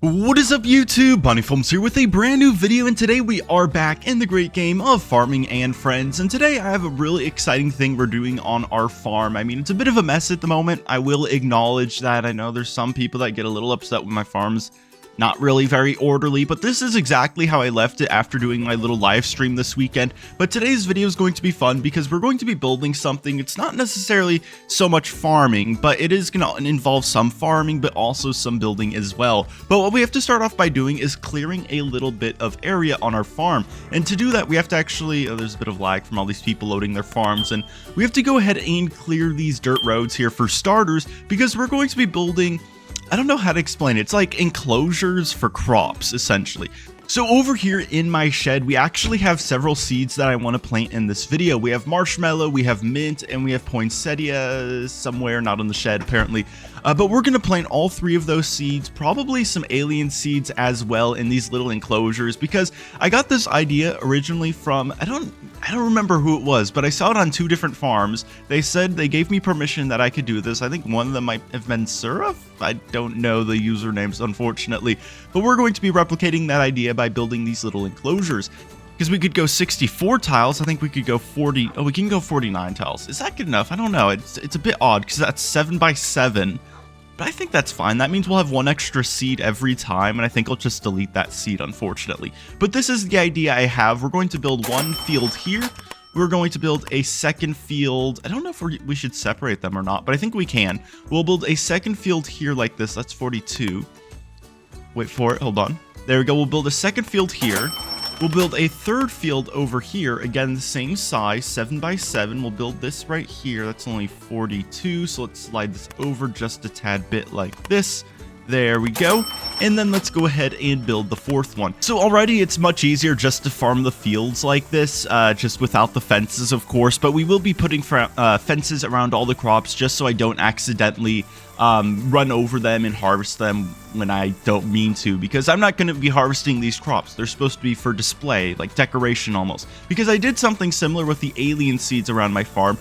What is up YouTube? Bunnyfilms here with a brand new video, and today we are back in the great game of farming and friends. And today I have a really exciting thing we're doing on our farm. I mean, it's a bit of a mess at the moment. I will acknowledge that. I know there's some people that get a little upset with my farms. Not really very orderly, but this is exactly how I left it after doing my little live stream this weekend. But today's video is going to be fun because we're going to be building something. It's not necessarily so much farming, but it is going to involve some farming, but also some building as well. But what we have to start off by doing is clearing a little bit of area on our farm. And to do that, we have to actually, there's a bit of lag from all these people loading their farms, and we have to go ahead and clear these dirt roads here for starters, because we're going to be building, I don't know how to explain it. It's like enclosures for crops, essentially. So over here in my shed, we actually have several seeds that I want to plant in this video. We have marshmallow, we have mint, and we have poinsettia somewhere, not in the shed apparently. But we're going to plant all three of those seeds, probably some alien seeds as well in these little enclosures, because I got this idea originally from, I don't remember who it was, but I saw it on two different farms. They said they gave me permission that I could do this. I think one of them might have been Suraf. I don't know the usernames, unfortunately, but we're going to be replicating that idea by building these little enclosures. Because we could go 64 tiles, I think we could go 40. Oh, we can go 49 tiles. Is that good enough? I don't know. It's a bit odd because that's 7 by 7. But I think that's fine. That means we'll have one extra seed every time, and I think I'll just delete that seed, unfortunately. But this is the idea I have. We're going to build one field here. We're going to build a second field. I don't know if we should separate them or not, but I think we can. We'll build a second field here like this. That's 42. Wait for it. Hold on. There we go. We'll build a second field here. We'll build a third field over here. Again, the same size, 7 by 7. We'll build this right here. That's only 42. So let's slide this over just a tad bit like this. There we go. And then let's go ahead and build the fourth one. So already it's much easier just to farm the fields like this, just without the fences, of course. But we will be putting fences around all the crops just so I don't accidentally run over them and harvest them when I don't mean to, because I'm not going to be harvesting these crops. They're supposed to be for display, like decoration almost. Because I did something similar with the alien seeds around my farm.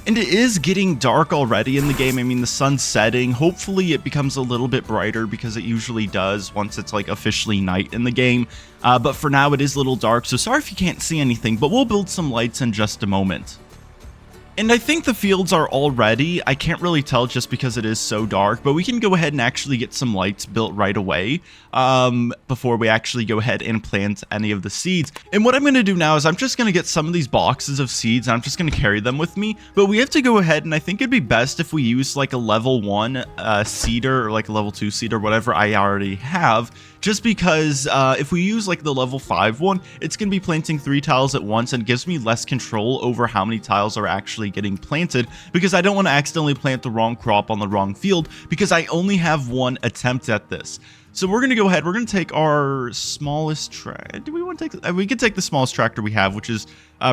And it is getting dark already in the game. I mean, the sun's setting. Hopefully it becomes a little bit brighter, because it usually does once it's like officially night in the game. But for now it is a little dark, so sorry if you can't see anything, but we'll build some lights in just a moment. And I think the fields are all ready. I can't really tell just because it is so dark, but we can go ahead and actually get some lights built right away before we actually go ahead and plant any of the seeds. And what I'm going to do now is I'm just going to get some of these boxes of seeds, and I'm just going to carry them with me. But we have to go ahead, and I think it'd be best if we use like a level 1 seeder, or like a level 2 seeder, whatever I already have. Just because if we use like the level 5 one, it's going to be planting 3 tiles at once, and gives me less control over how many tiles are actually getting planted, because I don't want to accidentally plant the wrong crop on the wrong field, because I only have one attempt at this. So we're going to go ahead, we're going to take our smallest tractor. Do we want to take, we could take the smallest tractor we have, which is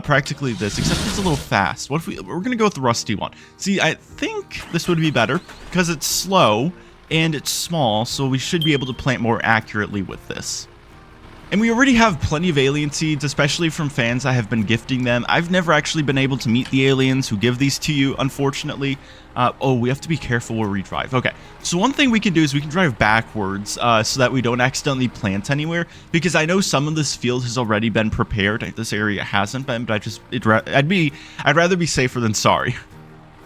practically this, except it's a little fast. What if we're going to go with the rusty one? See, I think this would be better, because it's slow and it's small, so we should be able to plant more accurately with this. And we already have plenty of alien seeds, especially from fans. I have been gifting them. I've never actually been able to meet the aliens who give these to you, unfortunately. Oh, we have to be careful where we drive. Okay, so one thing we can do is we can drive backwards so that we don't accidentally plant anywhere, because I know some of this field has already been prepared. This area hasn't been, but I'd rather be safer than sorry.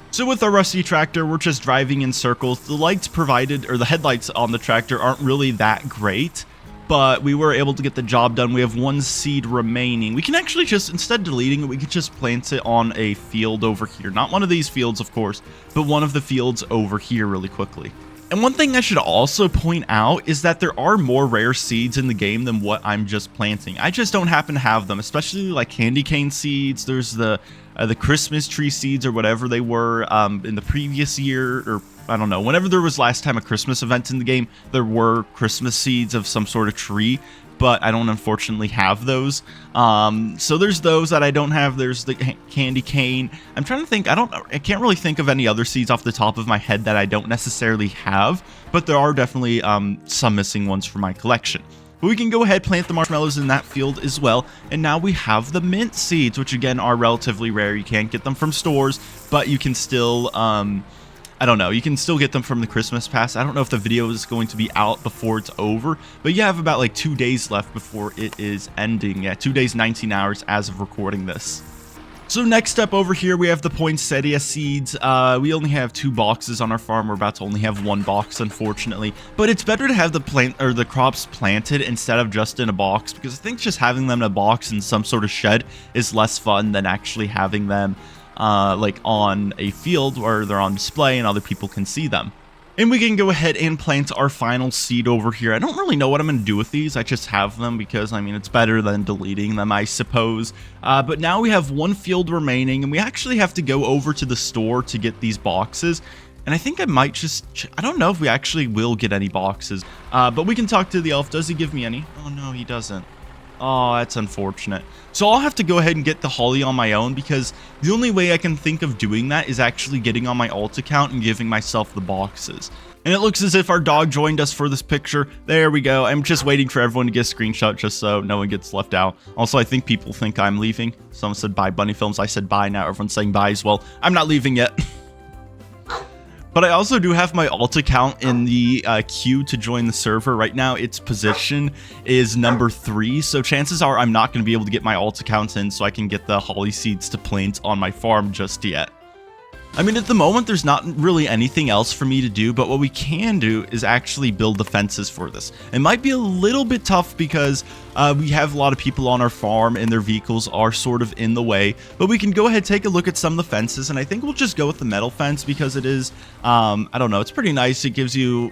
So with our rusty tractor, we're just driving in circles. The lights provided, or the headlights on the tractor, aren't really that great, but we were able to get the job done. We have 1 seed remaining. We can actually just, instead of deleting it, we could just plant it on a field over here. Not one of these fields, of course, but one of the fields over here really quickly. And one thing I should also point out is that there are more rare seeds in the game than what I'm just planting. I just don't happen to have them, especially like candy cane seeds. There's the Christmas tree seeds, or whatever they were in the previous year, or I don't know, whenever there was last time a Christmas event in the game, there were Christmas seeds of some sort of tree, but I don't unfortunately have those. So there's those that I don't have. There's the candy cane. I'm trying to think. I can't really think of any other seeds off the top of my head that I don't necessarily have, but there are definitely some missing ones for my collection. But we can go ahead, plant the marshmallows in that field as well. And now we have the mint seeds, which again are relatively rare. You can't get them from stores, but you can still I don't know, you can still get them from the Christmas pass. I don't know if the video is going to be out before it's over, but you have about like 2 days left before it is ending. Yeah, 2 days, 19 hours as of recording this. So next up over here, we have the poinsettia seeds. We only have 2 boxes on our farm. We're about to only have 1 box, unfortunately. But it's better to have the crops planted instead of just in a box, because I think just having them in a box in some sort of shed is less fun than actually having them like on a field where they're on display and other people can see them. And we can go ahead and plant our final seed over here. I don't really know what I'm going to do with these. I just have them because, I mean, it's better than deleting them, I suppose. But now we have 1 field remaining, and we actually have to go over to the store to get these boxes. And I think I might just, I don't know if we actually will get any boxes. But we can talk to the elf. Does he give me any? Oh, no, he doesn't. Oh, that's unfortunate. So I'll have to go ahead and get the holly on my own, because the only way I can think of doing that is actually getting on my alt account and giving myself the boxes. And it looks as if our dog joined us for this picture. There we go. I'm just waiting for everyone to get a screenshot just so no one gets left out. Also, I think people think I'm leaving. Someone said bye, Bunny Films. I said bye. Now everyone's saying bye as well. I'm not leaving yet. But I also do have my alt account in the queue to join the server. Right now, its position is number 3. So chances are I'm not going to be able to get my alt account in so I can get the holly seeds to plant on my farm just yet. I mean, at the moment, there's not really anything else for me to do, but what we can do is actually build the fences for this. It might be a little bit tough because we have a lot of people on our farm and their vehicles are sort of in the way, but we can go ahead and take a look at some of the fences, and I think we'll just go with the metal fence because it is, I don't know, it's pretty nice. It gives you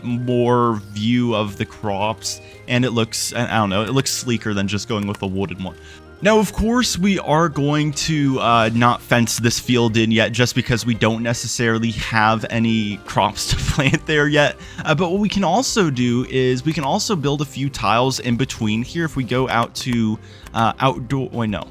more view of the crops, and it looks, I don't know, it looks sleeker than just going with a wooden one. Now, of course, we are going to not fence this field in yet just because we don't necessarily have any crops to plant there yet. But what we can also do is we can also build a few tiles in between here. If we go out to outdoor, wait, no.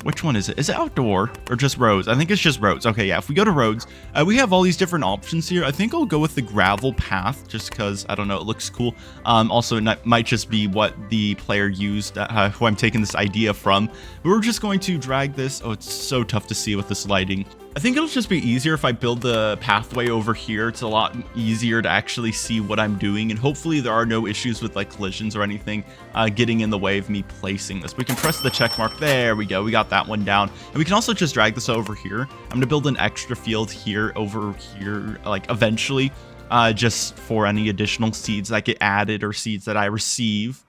Which one is it? Is it outdoor or just roads? I think it's just roads. Okay, yeah, if we go to roads, we have all these different options here. I think I'll go with the gravel path just because, I don't know, it looks cool. Also, it might just be what the player used, who I'm taking this idea from. But we're just going to drag this. Oh, it's so tough to see with this lighting. I think it'll just be easier if I build the pathway over here. It's a lot easier to actually see what I'm doing, and hopefully there are no issues with like collisions or anything getting in the way of me placing this. We can press the check mark. There we go. We got that one down, and we can also just drag this over here. I'm going to build an extra field here over here, like eventually, just for any additional seeds that get added or seeds that I receive.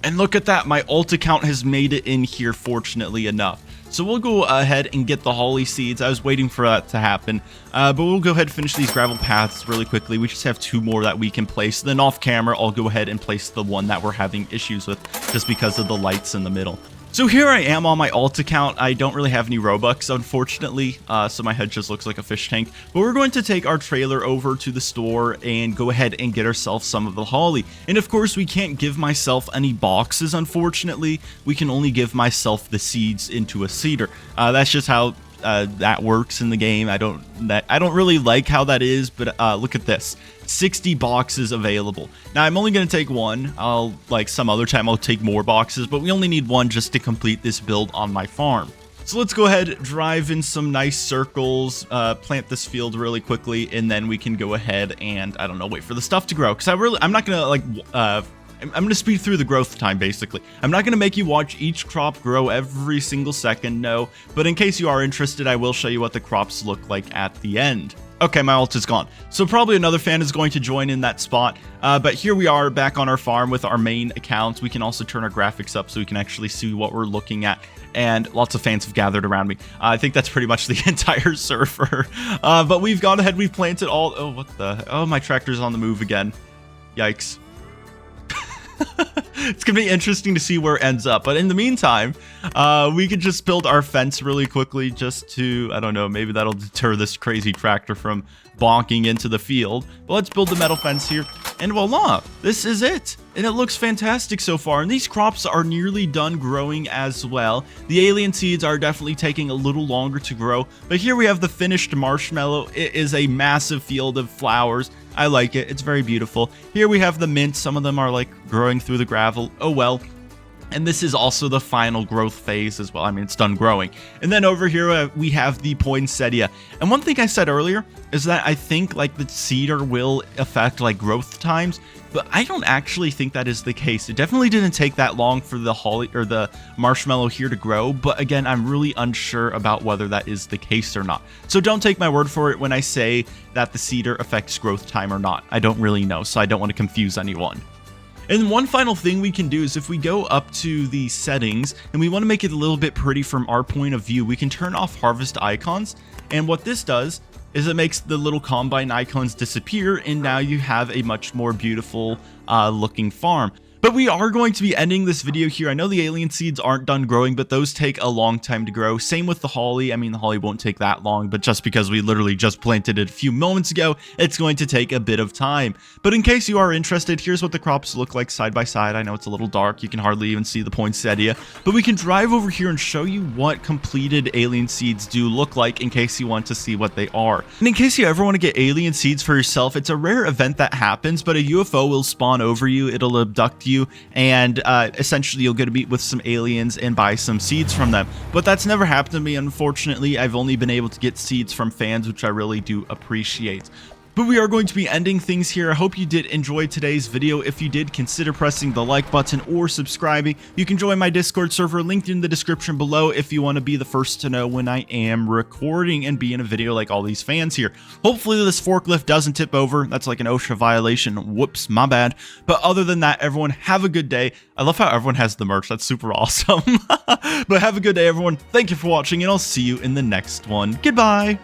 And look at that, my alt account has made it in here, fortunately enough. So we'll go ahead and get the holly seeds. I was waiting for that to happen, but we'll go ahead and finish these gravel paths really quickly. We just have 2 more that we can place. Then off camera, I'll go ahead and place the one that we're having issues with just because of the lights in the middle. So here I am on my alt account. I don't really have any Robux, unfortunately, so my head just looks like a fish tank. But we're going to take our trailer over to the store and go ahead and get ourselves some of the holly. And of course, we can't give myself any boxes, unfortunately. We can only give myself the seeds into a seeder. That's just how that works in the game. I don't really like how that is, but look at this. 60 boxes available. Now I'm only going to take 1. I'll like some other time I'll take more boxes, but we only need 1 just to complete this build on my farm. So let's go ahead, drive in some nice circles, plant this field really quickly, and then we can go ahead and, I don't know, wait for the stuff to grow, because I'm not going to like I'm going to speed through the growth time, basically. I'm not going to make you watch each crop grow every single second, no. But in case you are interested, I will show you what the crops look like at the end. Okay, my alt is gone. So probably another fan is going to join in that spot. But here we are back on our farm with our main accounts. We can also turn our graphics up so we can actually see what we're looking at. And lots of fans have gathered around me. I think that's pretty much the entire server. But we've gone ahead, we've planted all... Oh, what the... Oh, my tractor's on the move again. Yikes. It's gonna be interesting to see where it ends up, but in the meantime, we could just build our fence really quickly just to, I don't know, maybe that'll deter this crazy tractor from bonking into the field. But let's build the metal fence here, and voila, this is it. And it looks fantastic so far, and these crops are nearly done growing as well. The alien seeds are definitely taking a little longer to grow, but here we have the finished marshmallow. It is a massive field of flowers. I like it. It's very beautiful. Here we have the mint. Some of them are like growing through the gravel. Oh well. And this is also the final growth phase as well. I mean, it's done growing. And then over here, we have the poinsettia. And one thing I said earlier is that I think like the cedar will affect like growth times, but I don't actually think that is the case. It definitely didn't take that long for the holly or the marshmallow here to grow. But again, I'm really unsure about whether that is the case or not. So don't take my word for it when I say that the cedar affects growth time or not. I don't really know, so I don't want to confuse anyone. And one final thing we can do is if we go up to the settings and we want to make it a little bit pretty from our point of view, we can turn off harvest icons. And what this does is it makes the little combine icons disappear, and now you have a much more beautiful looking farm. But we are going to be ending this video here. I know the alien seeds aren't done growing, but those take a long time to grow. Same with the holly. I mean, the holly won't take that long, but just because we literally just planted it a few moments ago, it's going to take a bit of time. But in case you are interested, here's what the crops look like side by side. I know it's a little dark. You can hardly even see the poinsettia, but we can drive over here and show you what completed alien seeds do look like in case you want to see what they are. And in case you ever want to get alien seeds for yourself, it's a rare event that happens, but a UFO will spawn over you. It'll abduct you, and essentially you'll get to meet with some aliens and buy some seeds from them. But that's never happened to me, unfortunately. I've only been able to get seeds from fans, which I really do appreciate. But we are going to be ending things here. I hope you did enjoy today's video. If you did, consider pressing the like button or subscribing. You can join my Discord server linked in the description below if you want to be the first to know when I am recording and be in a video like all these fans here. Hopefully this forklift doesn't tip over. That's like an OSHA violation. Whoops, my bad. But other than that, everyone have a good day. I love how everyone has the merch. That's super awesome. But have a good day, everyone. Thank you for watching, and I'll see you in the next one. Goodbye.